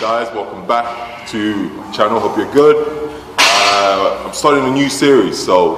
guys, welcome back to my channel. Hope you're good. I'm starting a new series, so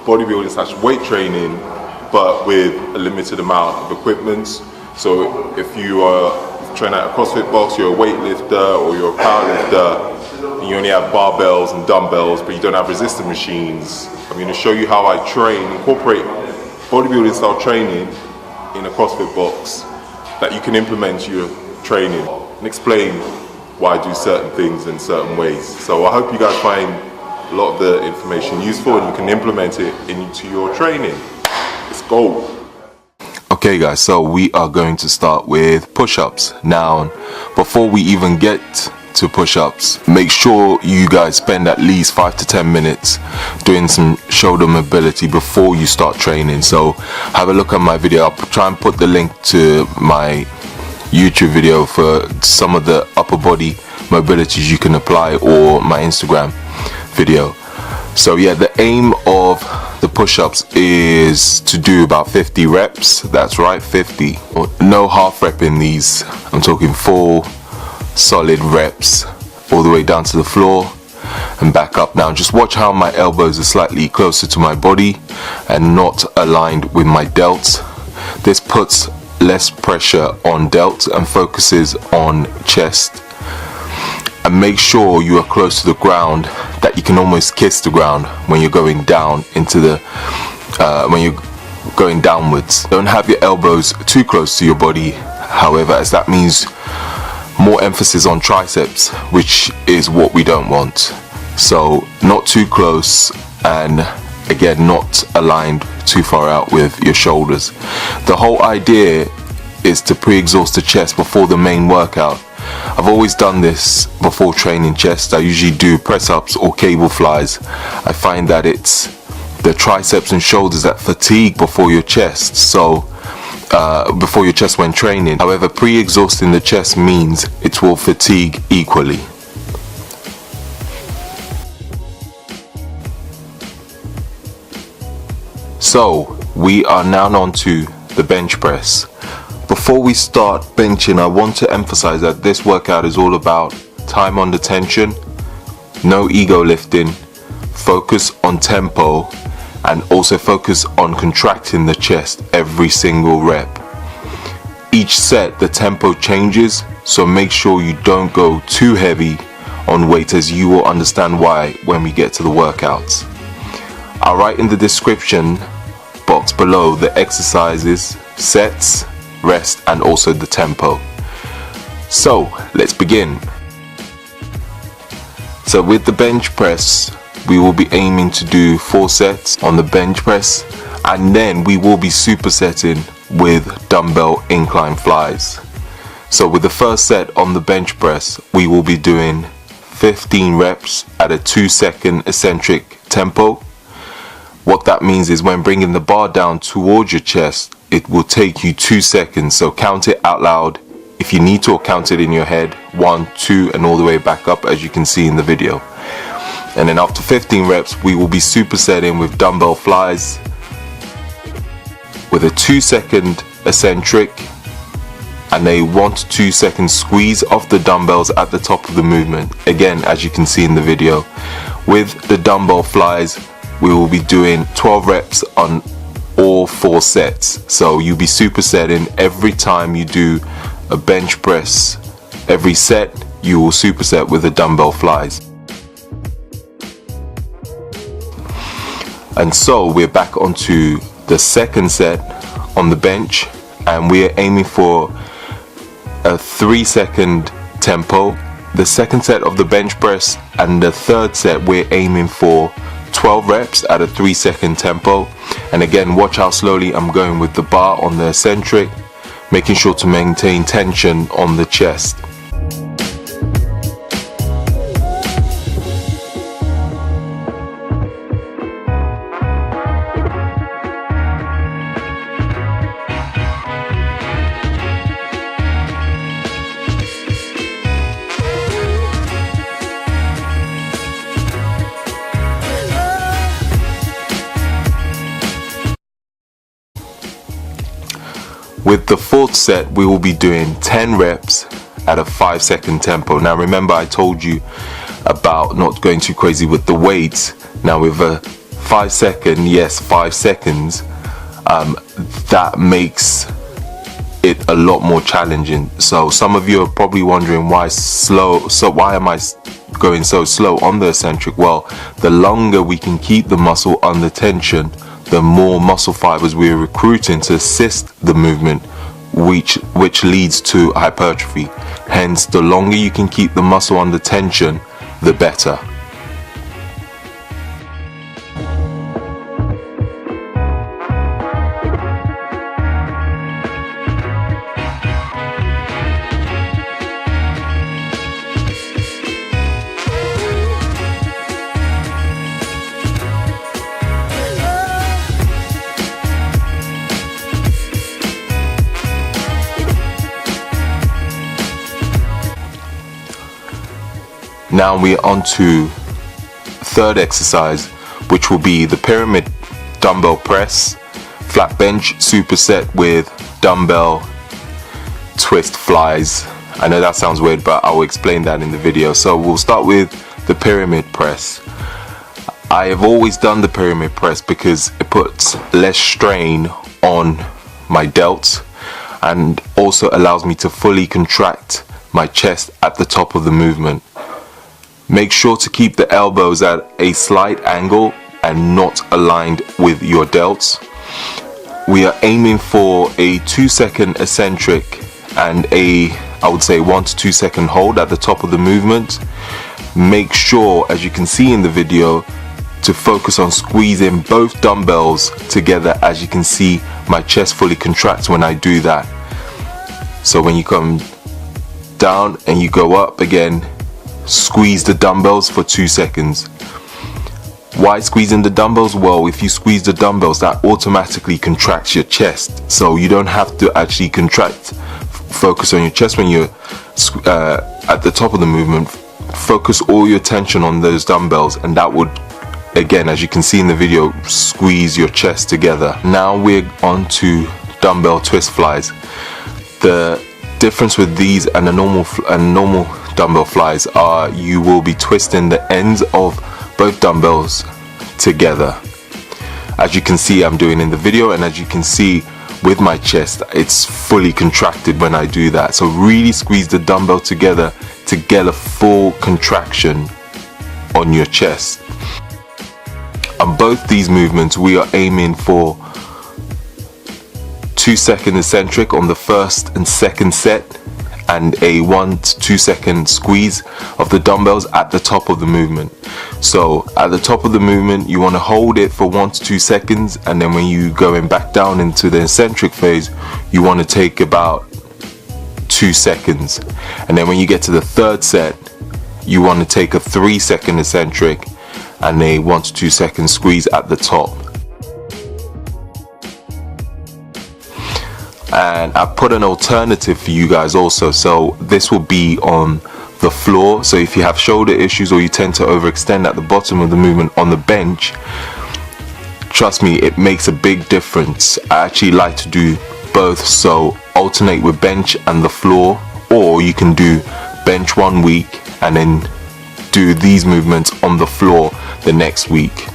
bodybuilding / weight training, but with a limited amount of equipment. So if you are training at a CrossFit box, you're a weightlifter or you're a powerlifter, and you only have barbells and dumbbells, but you don't have resistance machines, I'm going to show you how I incorporate bodybuilding style training in a CrossFit box that you can implement to your training and explain why I do certain things in certain ways. So I hope you guys find a lot of the information useful and you can implement it into your training. Let's go. Okay guys, so we are going to start with push-ups. Now, before we even get to push-ups, make sure you guys spend at least 5 to 10 minutes doing some shoulder mobility before you start training. So have a look at my video. I'll try and put the link to my YouTube video for some of the upper body mobilities you can apply, or my Instagram video. So yeah, the aim of the push-ups is to do about 50 reps. That's right, 50. No half rep in these. I'm talking full solid reps all the way down to the floor and back up. Now just watch how my elbows are slightly closer to my body and not aligned with my delts. This puts less pressure on delts and focuses on chest. And make sure you are close to the ground, that you can almost kiss the ground when you're going down into the when you're going downwards. Don't have your elbows too close to your body, however, as that means more emphasis on triceps, which is what we don't want. So not too close, and again not aligned too far out with your shoulders. The whole idea is to pre-exhaust the chest before the main workout. I've always done this before training chest. I usually do press-ups or cable flies. I find that it's the triceps and shoulders that fatigue before your chest, so before your chest when training. However, pre-exhausting the chest means it will fatigue equally. So we are now on to the bench press. Before we start benching, I want to emphasize that this workout is all about time under tension, no ego lifting, focus on tempo, and also focus on contracting the chest every single rep. Each set the tempo changes, so make sure you don't go too heavy on weight, as you will understand why when we get to the workouts. I'll write in the description box below the exercises, sets, rest, and also the tempo. So let's begin. So with the bench press, we will be aiming to do 4 sets on the bench press, and then we will be supersetting with dumbbell incline flies. So with the first set on the bench press, we will be doing 15 reps at a 2-second eccentric tempo. What that means is when bringing the bar down towards your chest, it will take you 2 seconds. So count it out loud if you need to, or count it in your head, 1, 2, and all the way back up, as you can see in the video. And then after 15 reps, we will be supersetting with dumbbell flies with a 2-second eccentric and a 1 to 2 second squeeze of the dumbbells at the top of the movement. Again, as you can see in the video, with the dumbbell flies, we will be doing 12 reps on all 4 sets. So you'll be supersetting every time you do a bench press. Every set you will superset with the dumbbell flies. And so we're back onto the second set on the bench, and we're aiming for a 3-second tempo. The second set of the bench press and the third set, we're aiming for 12 reps at a 3-second tempo. And again, watch how slowly I'm going with the bar on the eccentric, making sure to maintain tension on the chest. With the fourth set, we will be doing 10 reps at a 5-second tempo. Now remember, I told you about not going too crazy with the weight. Now with a 5 second, yes, 5 seconds, that makes it a lot more challenging. So some of you are probably wondering why slow, so why am I going so slow on the eccentric? Well, the longer we can keep the muscle under tension, the more muscle fibers we're recruiting to assist the movement, which leads to hypertrophy. Hence, the longer you can keep the muscle under tension, the better. Now we're on to third exercise, which will be the pyramid dumbbell press, flat bench superset with dumbbell twist flies. I know that sounds weird, but I'll explain that in the video. So we'll start with the pyramid press. I have always done the pyramid press because it puts less strain on my delts and also allows me to fully contract my chest at the top of the movement. Make sure to keep the elbows at a slight angle and not aligned with your delts. We are aiming for a 2-second eccentric and I would say 1 to 2 second hold at the top of the movement. Make sure, as you can see in the video, to focus on squeezing both dumbbells together. As you can see, my chest fully contracts when I do that. So when you come down and you go up again, squeeze the dumbbells for 2 seconds. Why squeezing the dumbbells? Well, if you squeeze the dumbbells, that automatically contracts your chest, so you don't have to actually contract. Focus on your chest when you're at the top of the movement. Focus all your tension on those dumbbells, and that would, again, as you can see in the video, squeeze your chest together. Now we're on to dumbbell twist flies. The difference with these and a normal dumbbell flies are you will be twisting the ends of both dumbbells together, as you can see I'm doing in the video, and as you can see with my chest, it's fully contracted when I do that. So really squeeze the dumbbell together to get a full contraction on your chest. On both these movements we are aiming for 2-second eccentric on the first and second set, and a 1 to 2 second squeeze of the dumbbells at the top of the movement. So at the top of the movement you want to hold it for 1 to 2 seconds, and then when you going back down into the eccentric phase you want to take about 2 seconds, and then when you get to the third set you want to take a 3-second eccentric and a 1 to 2 second squeeze at the top. And I put an alternative for you guys also, so this will be on the floor. So if you have shoulder issues or you tend to overextend at the bottom of the movement on the bench, trust me, it makes a big difference. I actually like to do both, so alternate with bench and the floor, or you can do bench 1 week and then do these movements on the floor the next week.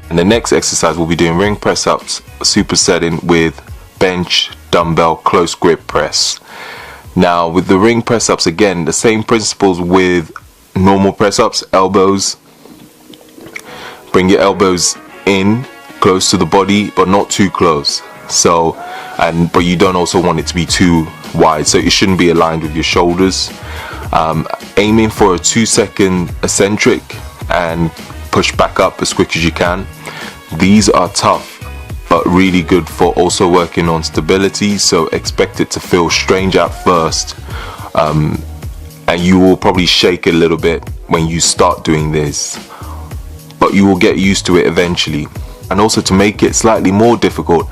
And the next exercise we'll be doing ring press ups, supersetting with bench dumbbell close grip press. Now with the ring press ups, again the same principles with normal press ups. Elbows, bring your elbows in close to the body but not too close, so but you don't also want it to be too wide, so it shouldn't be aligned with your shoulders. Aiming for a 2-second eccentric and push back up as quick as you can. These are tough but really good for also working on stability, so expect it to feel strange at first, and you will probably shake a little bit when you start doing this, but you will get used to it eventually. And also, to make it slightly more difficult,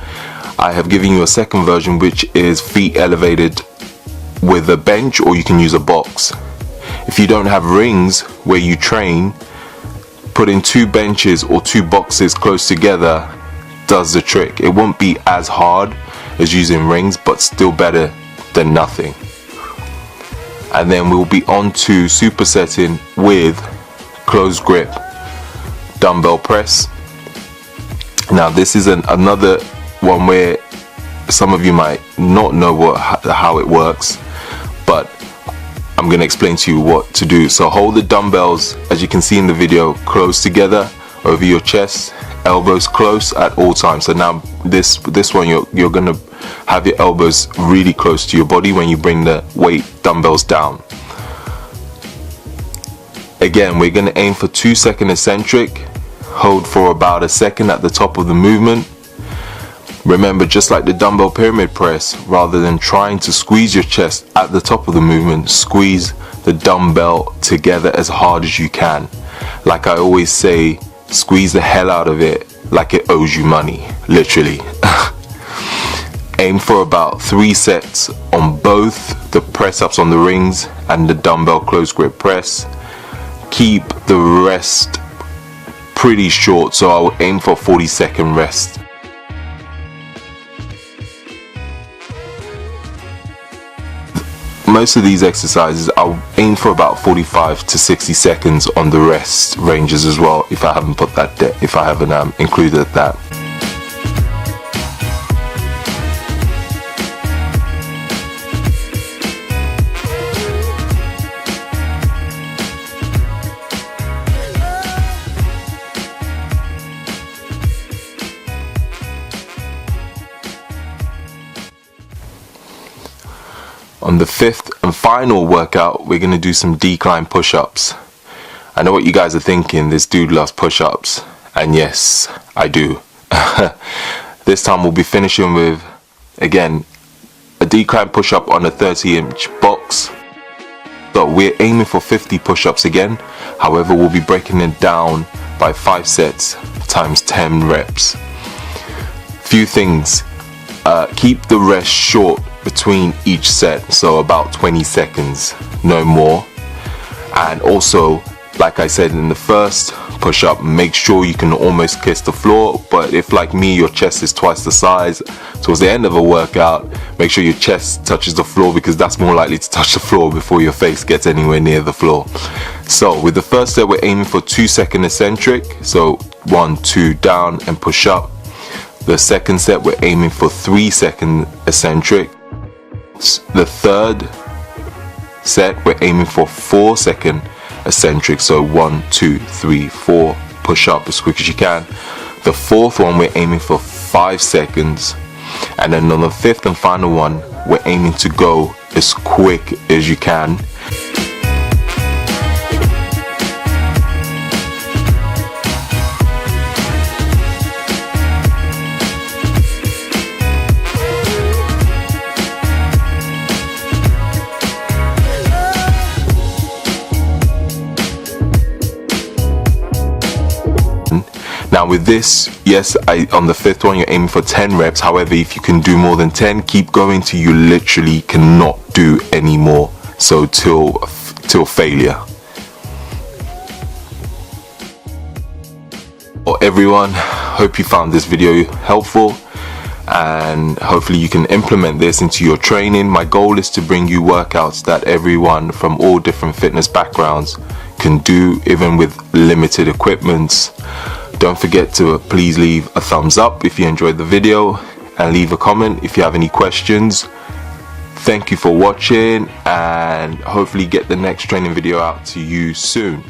I have given you a second version, which is feet elevated with a bench, or you can use a box. If you don't have rings where you train, putting 2 benches or 2 boxes close together does the trick. It won't be as hard as using rings, but still better than nothing. And then we'll be on to supersetting with close grip dumbbell press. Now this is another one where some of you might not know how it works, but I'm going to explain to you what to do. So hold the dumbbells, as you can see in the video, close together over your chest, elbows close at all times. So now this one, you're going to have your elbows really close to your body when you bring the weight dumbbells down. Again, we're going to aim for 2-second eccentric. Hold for about a second at the top of the movement. Remember, just like the dumbbell pyramid press, rather than trying to squeeze your chest at the top of the movement, squeeze the dumbbell together as hard as you can. Like I always say, squeeze the hell out of it like it owes you money, literally. Aim for about 3 sets on both the press ups on the rings and the dumbbell close grip press. Keep the rest pretty short, so I'll aim for 40-second rest. Most of these exercises I'll aim for about 45 to 60 seconds on the rest ranges as well, if I haven't put that if I haven't included that. On the 5th and final workout, we're going to do some decline push-ups. I know what you guys are thinking, this dude loves push-ups, and yes, I do. This time we'll be finishing with, again, a decline push-up on a 30-inch box. So we're aiming for 50 push-ups again, however we'll be breaking it down by 5 sets times 10 reps. Few things, keep the rest short between each set, so about 20 seconds, no more. And also, like I said in the first push-up, make sure you can almost kiss the floor, but if like me your chest is twice the size, towards the end of a workout, make sure your chest touches the floor, because that's more likely to touch the floor before your face gets anywhere near the floor. So with the first set, we're aiming for 2-second eccentric, so 1, 2 down and push up. The second set, we're aiming for 3-second eccentric. The third set, we're aiming for 4-second eccentric, so 1, 2, 3, 4, push up as quick as you can. The fourth one, we're aiming for 5 seconds, and then on the 5th and final one, we're aiming to go as quick as you can. Now with this, yes, on the 5th one you're aiming for 10 reps. However, if you can do more than 10, keep going till you literally cannot do any more. So till failure. Well, everyone, hope you found this video helpful, and hopefully you can implement this into your training. My goal is to bring you workouts that everyone from all different fitness backgrounds can do, even with limited equipment. Don't forget to please leave a thumbs up if you enjoyed the video, and leave a comment if you have any questions. Thank you for watching, and hopefully get the next training video out to you soon.